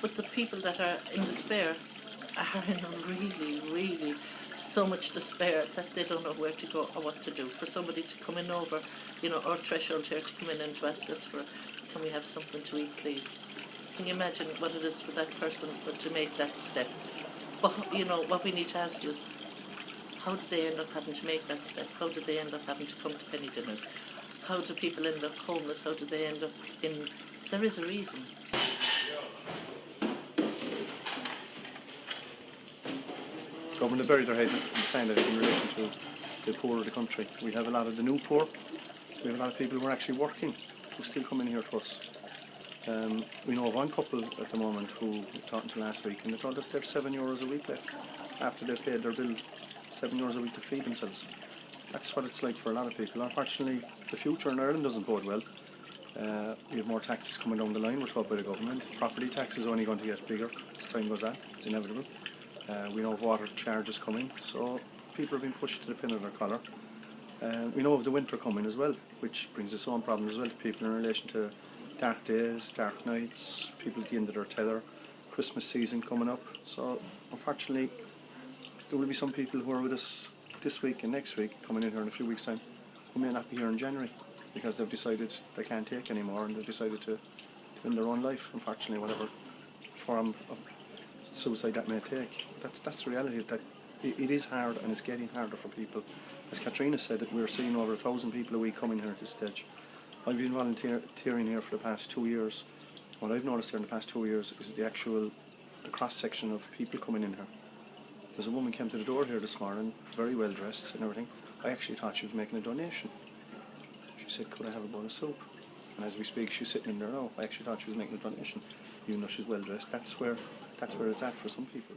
But the people that are in despair are in really, really so much despair that they don't know where to go or what to do. For somebody to come in over, our threshold here, to come in and to ask us for, can we have something to eat, please? Can you imagine what it is for that person to make that step? But, what we need to ask is, how did they end up having to make that step? How did they end up having to come to penny dinners? How do people end up homeless? How do they end up in... There is a reason. Government have buried their head in sand in relation to the poor of the country. We have a lot of the new poor. We have a lot of people who are actually working, who still come in here to us. We know of one couple at the moment who we talked to last week, and they told us they have €7 a week left after they've paid their bills. €7 a week to feed themselves. That's what it's like for a lot of people. Unfortunately, the future in Ireland doesn't bode well. We have more taxes coming down the line, we're told by the government. Property tax is only going to get bigger as time goes on. It's inevitable. We know of water charges coming, so people are being pushed to the pin of their collar. We know of the winter coming as well, which brings its own problems as well to people in relation to dark days, dark nights, people at the end of their tether, Christmas season coming up. So unfortunately, there will be some people who are with us this week and next week, coming in here in a few weeks' time, who may not be here in January because they've decided they can't take anymore and they've decided to end their own life, unfortunately, whatever form of suicide that may take. That's the reality. That it is hard, and it's getting harder for people. As Caitriona said, we're seeing over 1,000 people a week coming here at this stage. I've been volunteering here for the past 2 years. What I've noticed here in the past 2 years is the cross-section of people coming in here. There's a woman came to the door here this morning, very well dressed and everything. I actually thought she was making a donation. She said, could I have a bowl of soup? And as we speak, she's sitting in there now. I actually thought she was making a donation, even though she's well dressed. That's where it's at for some people.